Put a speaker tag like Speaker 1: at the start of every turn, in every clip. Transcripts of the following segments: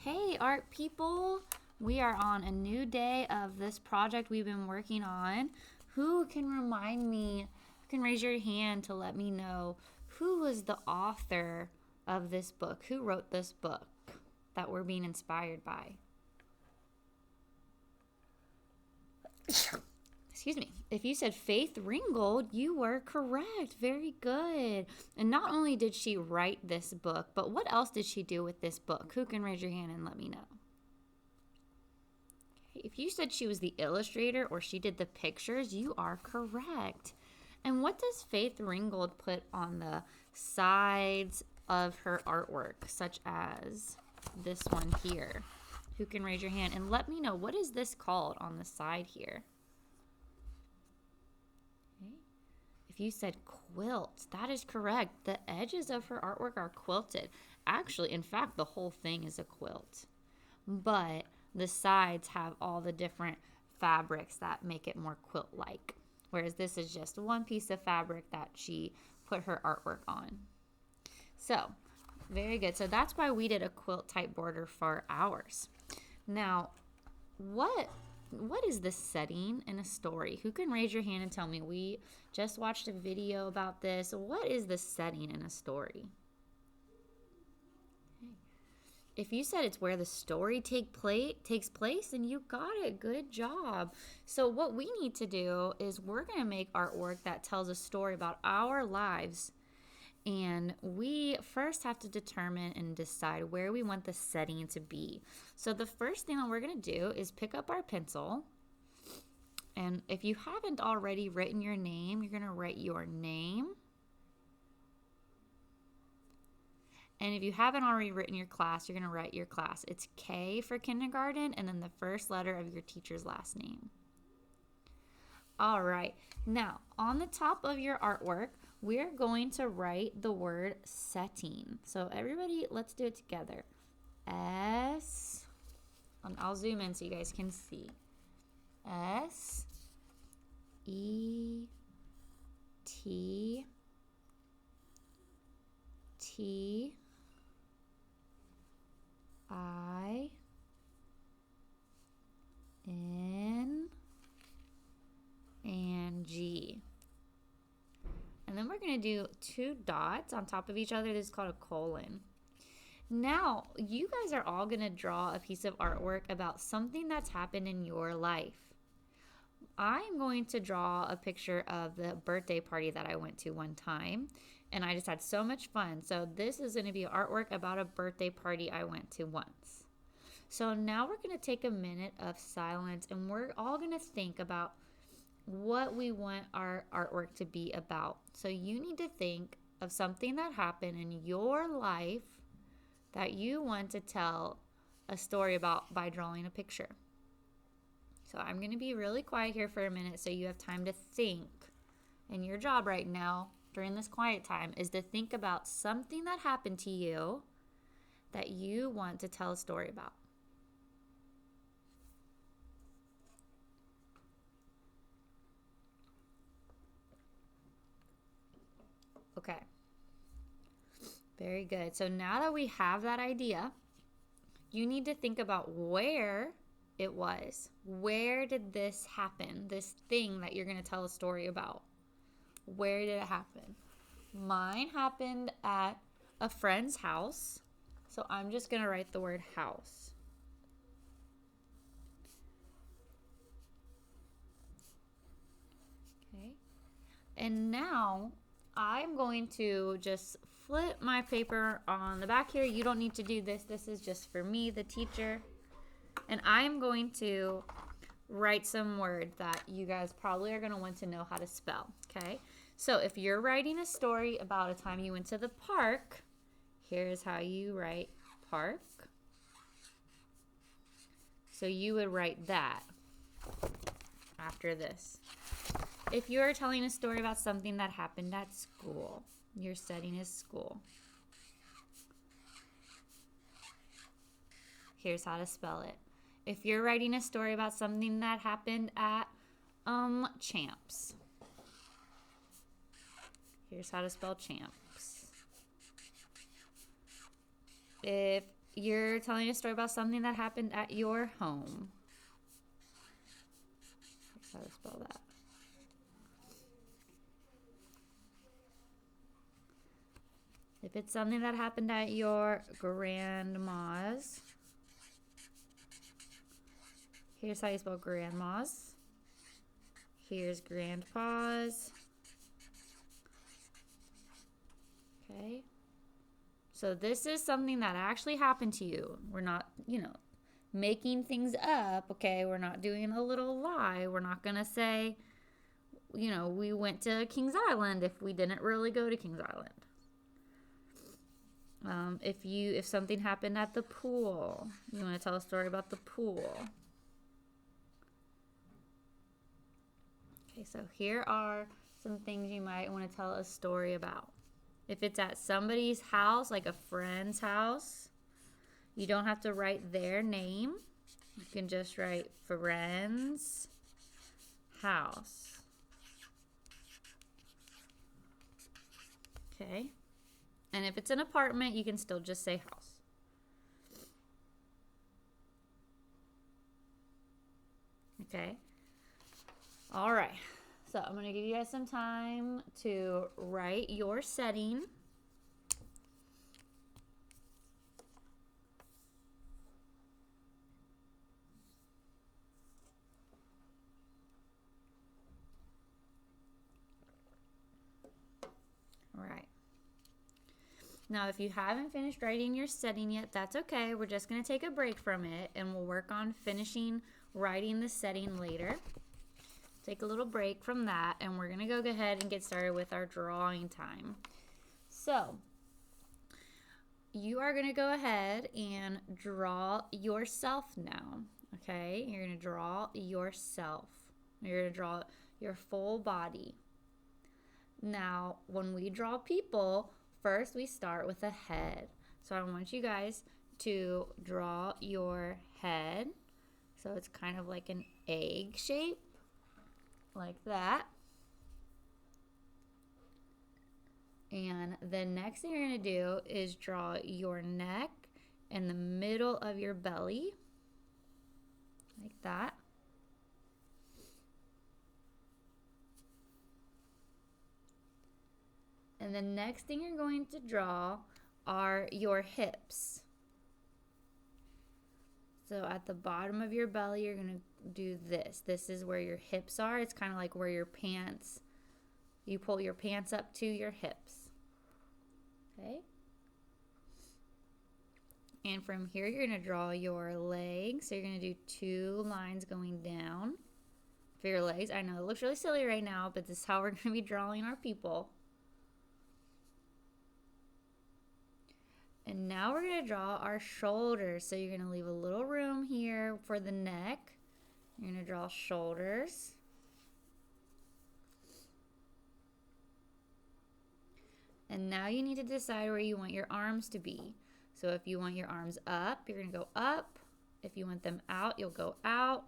Speaker 1: Hey, art people! We are on a new day of this project we've been working on. Who can remind me? You can raise your hand to let me know who was the author of this book? Who wrote this book that we're being inspired by? Excuse me. If you said Faith Ringgold, you were correct. Very good. And not only did she write this book, but what else did she do with this book? Who can raise your hand and let me know? Okay. If you said she was the illustrator or she did the pictures, you are correct. And what does Faith Ringgold put on the sides of her artwork, such as this one here? Who can raise your hand and let me know, what is this called on the side here? If you said quilt, that is correct. The edges of her artwork are quilted. Actually, in fact, the whole thing is a quilt. But the sides have all the different fabrics that make it more quilt-like. Whereas this is just one piece of fabric that she put her artwork on. So, very good. So that's why we did a quilt type border for ours. Now, what is the setting in a story? Who can raise your hand and tell me? We just watched a video about this. What is the setting in a story? Okay. If you said it's where the story takes place, then you got it. Good job. So what we need to do is we're going to make artwork that tells a story about our lives. And we first have to determine and decide where we want the setting to be. So the first thing that we're going to do is pick up our pencil. And if you haven't already written your name, you're going to write your name. And if you haven't already written your class, you're going to write your class. It's K for kindergarten and then the first letter of your teacher's last name. All right. Now, on the top of your artwork, we're going to write the word setting. So everybody, let's do it together. S, I'll zoom in so you guys can see. S, E, T, T, I, N, and G. And then we're going to do two dots on top of each other. This is called a colon. Now, you guys are all going to draw a piece of artwork about something that's happened in your life. I'm going to draw a picture of the birthday party that I went to one time, and I just had so much fun. So this is going to be artwork about a birthday party I went to once. So now we're going to take a minute of silence, and we're all going to think about what we want our artwork to be about. So you need to think of something that happened in your life that you want to tell a story about by drawing a picture. So I'm going to be really quiet here for a minute so you have time to think. And your job right now during this quiet time is to think about something that happened to you that you want to tell a story about. Okay. Very good. So now that we have that idea, you need to think about where it was. Where did this happen? This thing that you're going to tell a story about. Where did it happen? Mine happened at a friend's house. So I'm just going to write the word house. Okay. And now I'm going to just flip my paper on the back here. You don't need to do this. This is just for me, the teacher. And I'm going to write some words that you guys probably are going to want to know how to spell. Okay? So if you're writing a story about a time you went to the park, here's how you write park. So you would write that after this. If you're telling a story about something that happened at school, your setting is school. Here's how to spell it. If you're writing a story about something that happened at Champs, here's how to spell Champs. If you're telling a story about something that happened at your home. How to spell that? If it's something that happened at your grandma's, here's how you spell grandma's. Here's grandpa's. Okay. So this is something that actually happened to you. We're not, making things up, okay? We're not doing a little lie. We're not going to say, we went to Kings Island if we didn't really go to Kings Island. If something happened at the pool, you want to tell a story about the pool. Okay, so here are some things you might want to tell a story about. If it's at somebody's house, like a friend's house, you don't have to write their name. You can just write friend's house. Okay. And if it's an apartment, you can still just say house. Okay. All right. So I'm going to give you guys some time to write your setting. All right. Now, if you haven't finished writing your setting yet, that's okay. We're just going to take a break from it, and we'll work on finishing writing the setting later. Take a little break from that, and we're going to go ahead and get started with our drawing time. So, you are going to go ahead and draw yourself now, okay? You're going to draw yourself. You're going to draw your full body. Now, when we draw people, first we start with a head. So I want you guys to draw your head. So it's kind of like an egg shape. Like that. And the next thing you're going to do is draw your neck and the middle of your belly. Like that. And the next thing you're going to draw are your hips. So at the bottom of your belly, you're going to do this. This is where your hips are. It's kind of like where your pants, you pull your pants up to your hips. Okay? And from here, you're going to draw your legs. So you're going to do 2 lines going down for your legs. I know it looks really silly right now, but this is how we're going to be drawing our people. And now we're going to draw our shoulders. So you're going to leave a little room here for the neck. You're going to draw shoulders. And now you need to decide where you want your arms to be. So if you want your arms up, you're going to go up. If you want them out, you'll go out.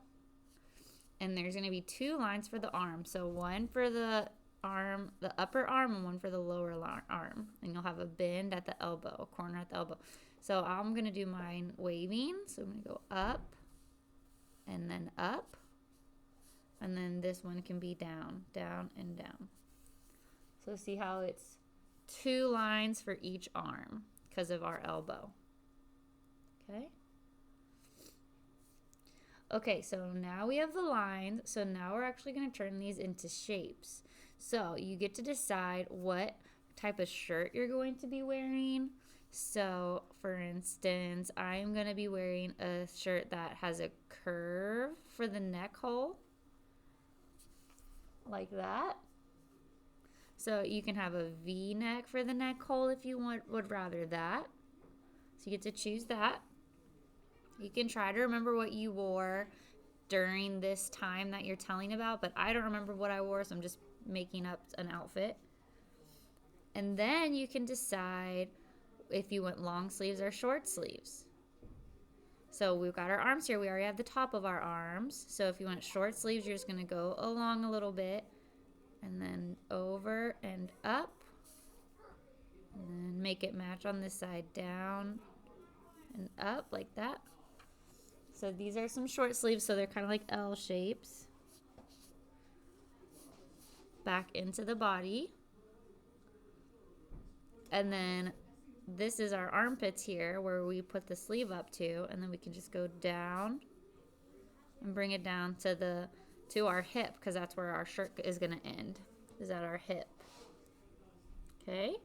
Speaker 1: And there's going to be 2 lines for the arm. So one for the arm, the upper arm, and one for the lower arm. And you'll have a bend at the elbow, a corner at the elbow. So I'm going to do mine waving. So I'm going to go up and then up. And then this one can be down, down, and down. So see how it's 2 lines for each arm because of our elbow. Okay? Okay, so now we have the lines. So now we're actually going to turn these into shapes. So you get to decide what type of shirt you're going to be wearing. So for instance, I'm going to be wearing a shirt that has a curve for the neck hole. Like that. So you can have a V-neck for the neck hole if you would rather that. So you get to choose that. You can try to remember what you wore during this time that you're telling about, but I don't remember what I wore, so I'm just making up an outfit. And then you can decide if you want long sleeves or short sleeves. So we've got our arms here. We already have the top of our arms. So if you want short sleeves, you're just going to go along a little bit and then over and up. And then make it match on this side, down and up like that. So these are some short sleeves, so they're kind of like L shapes. Back into the body. And then this is our armpits here where we put the sleeve up to, and then we can just go down and bring it down to our hip, because that's where our shirt is going to end, is at our hip. Okay.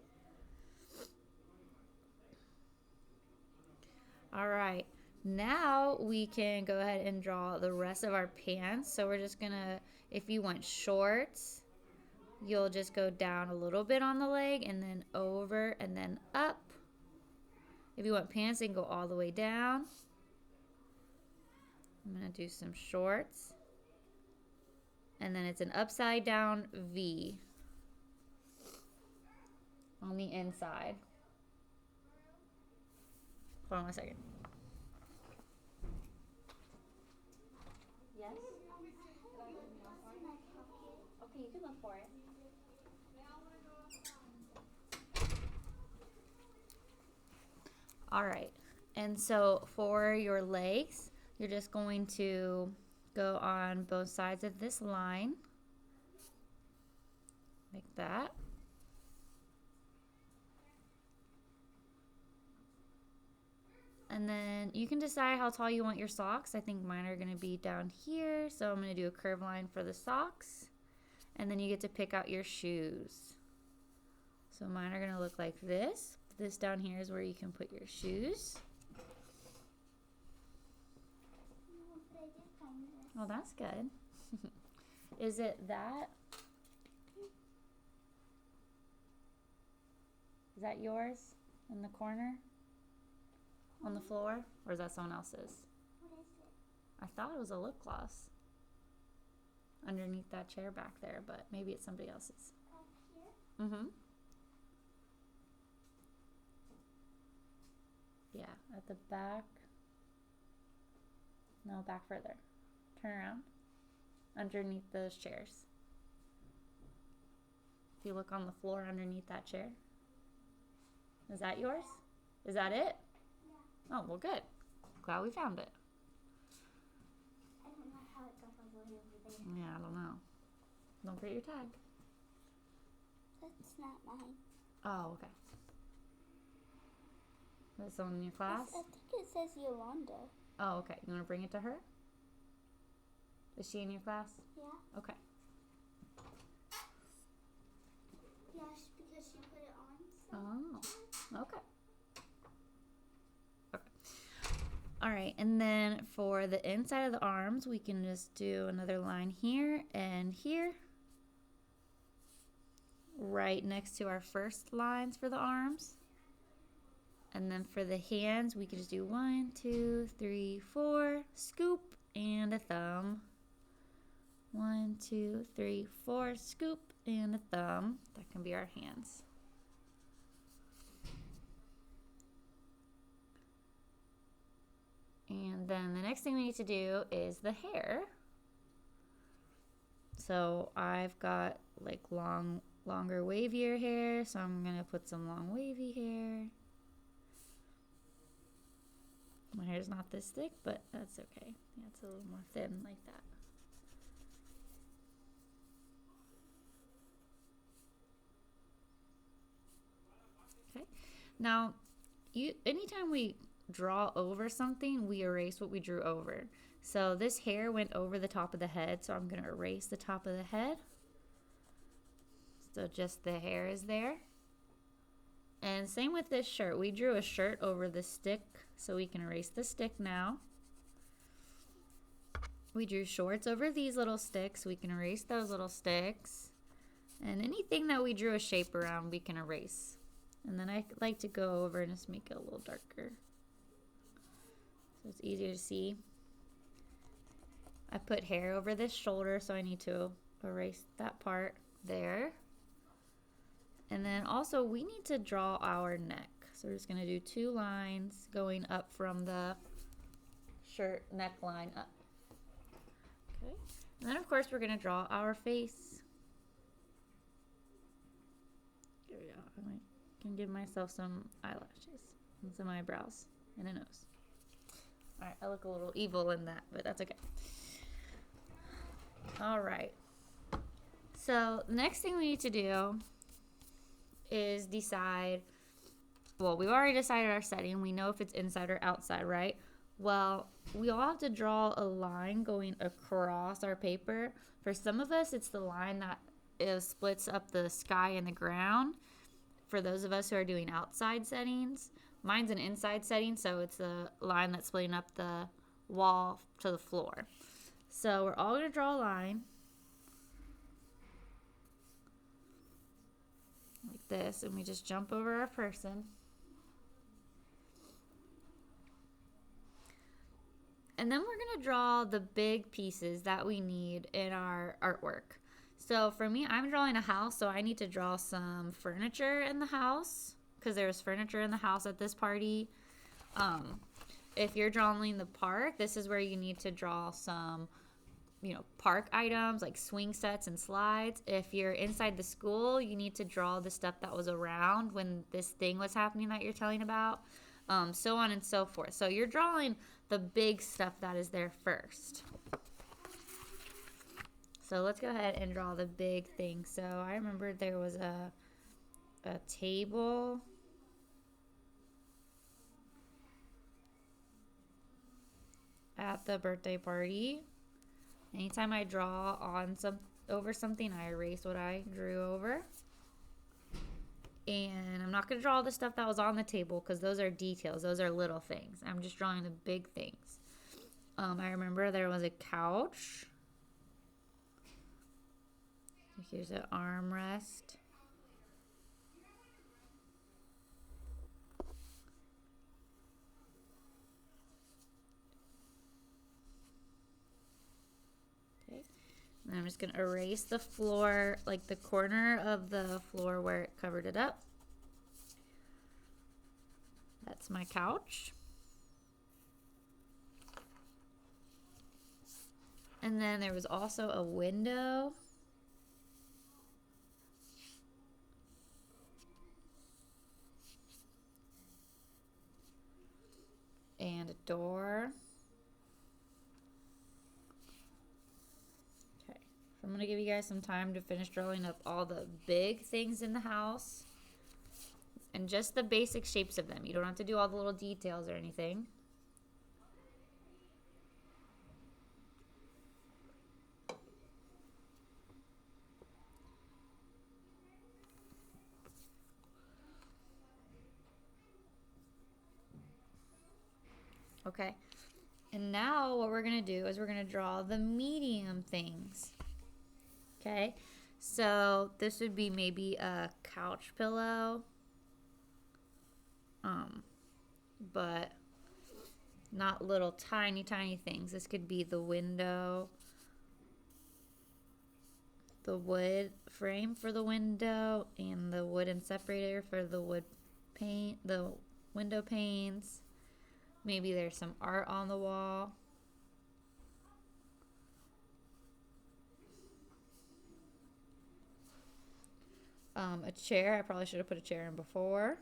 Speaker 1: All right. Now we can go ahead and draw the rest of our pants. So we're just going to, if you want shorts, you'll just go down a little bit on the leg and then over and then up. If you want pants, you can go all the way down. I'm going to do some shorts. And then it's an upside down V on the inside. Hold on 1 second. Yes? Okay, you can look for it. All right. And so for your legs, you're just going to go on both sides of this line. Like that. And then you can decide how tall you want your socks. I think mine are going to be down here. So I'm going to do a curved line for the socks. And then you get to pick out your shoes. So mine are going to look like this. This down here is where you can put your shoes. Oh, that's good. Is it that? Is that yours in the corner? On the floor? Or is that someone else's?
Speaker 2: What is it?
Speaker 1: I thought it was a lip gloss underneath that chair back there, but maybe it's somebody else's.
Speaker 2: Back here?
Speaker 1: Mm-hmm. Yeah, at the back. No, back further. Turn around. Underneath those chairs. If you look on the floor underneath that chair. Is that yours? Is that it?
Speaker 2: Yeah.
Speaker 1: Oh, well, good. Glad we found it.
Speaker 2: I don't know how it got all the way over there.
Speaker 1: Yeah, I don't know. Don't forget your tag.
Speaker 2: That's not mine.
Speaker 1: Oh, okay. Is that someone in your class?
Speaker 2: I think it says Yolanda.
Speaker 1: Oh, okay. You want to bring it to her? Is she in your class?
Speaker 2: Yeah.
Speaker 1: Okay.
Speaker 2: Yeah, because she put it on. So.
Speaker 1: Oh, okay. All right, and then for the inside of the arms, we can just do another line here and here. Right next to our first lines for the arms. And then for the hands, we can just do 1, 2, 3, 4, scoop, and a thumb. 1, 2, 3, 4, scoop, and a thumb. That can be our hands. And then the next thing we need to do is the hair. So I've got like longer wavier hair, so I'm gonna put some long wavy hair. My hair's not this thick, but that's okay. Yeah, it's a little more thin like that. Okay. Now, anytime we draw over something, we erase what we drew over. So this hair went over the top of the head, so I'm going to erase the top of the head. So just the hair is there. And same with this shirt. We drew a shirt over the stick, so we can erase the stick now. We drew shorts over these little sticks. We can erase those little sticks. And anything that we drew a shape around, we can erase. And then I like to go over and just make it a little darker, so it's easier to see. I put hair over this shoulder, so I need to erase that part there. And then also we need to draw our neck. So we're just going to do 2 lines going up from the shirt neckline up. Okay. And then of course we're going to draw our face. Here we go. I can give myself some eyelashes and some eyebrows and a nose. Alright, I look a little evil in that, but that's okay. Alright. So, the next thing we need to do is decide. Well, we've already decided our setting. We know if it's inside or outside, right? Well, we all have to draw a line going across our paper. For some of us, it's the line that splits up the sky and the ground. For those of us who are doing outside settings, mine's an inside setting, so it's the line that's splitting up the wall to the floor. So we're all going to draw a line like this, and we just jump over our person. And then we're going to draw the big pieces that we need in our artwork. So for me, I'm drawing a house, so I need to draw some furniture in the house because there's furniture in the house at this party. If you're drawing the park, this is where you need to draw some, park items like swing sets and slides. If you're inside the school, you need to draw the stuff that was around when this thing was happening that you're telling about. So on and so forth. So you're drawing the big stuff that is there first. So let's go ahead and draw the big thing. So I remember there was a table. At the birthday party. Anytime I draw over something, I erase what I drew over. And I'm not going to draw the stuff that was on the table because those are details. Those are little things. I'm just drawing the big things. I remember there was a couch. Here's an armrest. Okay. And I'm just going to erase the floor, like the corner of the floor where it covered it up. That's my couch. And then there was also a window. And a door. Okay, so I'm going to give you guys some time to finish drawing up all the big things in the house. And just the basic shapes of them. You don't have to do all the little details or anything. Okay, and now what we're going to do is we're going to draw the medium things. Okay, so this would be maybe a couch pillow, but not little tiny things. This could be the window, the wood frame for the window, and the wooden separator for the the window panes. Maybe there's some art on the wall. A chair. I probably should have put a chair in before.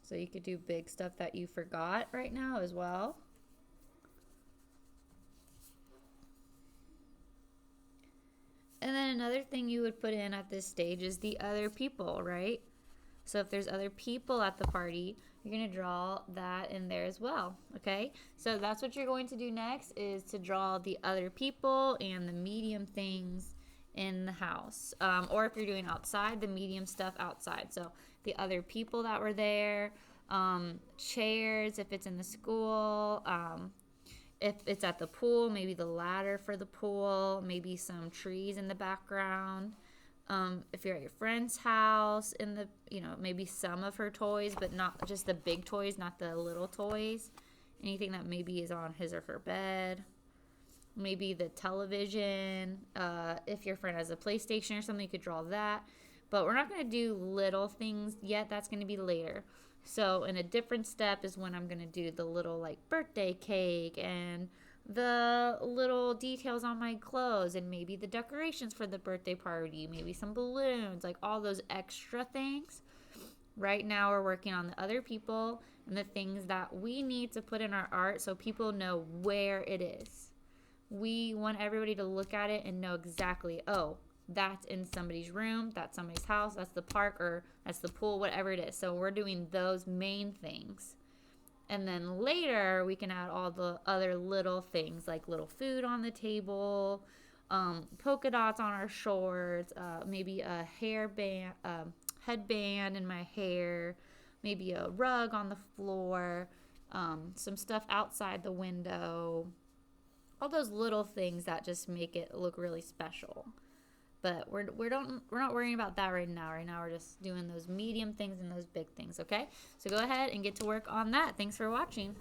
Speaker 1: So you could do big stuff that you forgot right now as well. And then another thing you would put in at this stage is the other people, right? So if there's other people at the party, you're going to draw that in there as well, okay? So that's what you're going to do next, is to draw the other people and the medium things in the house. Or if you're doing outside, the medium stuff outside. So the other people that were there, chairs if it's in the school, if it's at the pool, maybe the ladder for the pool, maybe some trees in the background. If you're at your friend's house, in the, maybe some of her toys, but not just the big toys, not the little toys. Anything that maybe is on his or her bed. Maybe the television. If your friend has a PlayStation or something, you could draw that. But we're not going to do little things yet. That's going to be later. So in a different step is when I'm going to do the little like birthday cake and the little details on my clothes and maybe the decorations for the birthday party, maybe some balloons, like all those extra things. Right now we're working on the other people and the things that we need to put in our art so people know where it is. We want everybody to look at it and know exactly, oh, that's in somebody's room, that's somebody's house, that's the park, or that's the pool, whatever it is. So we're doing those main things. And then later we can add all the other little things like little food on the table, polka dots on our shorts, maybe a headband in my hair, maybe a rug on the floor, some stuff outside the window. All those little things that just make it look really special. But we're not worrying about that right now. Right now we're just doing those medium things and those big things, okay? So go ahead and get to work on that. Thanks for watching.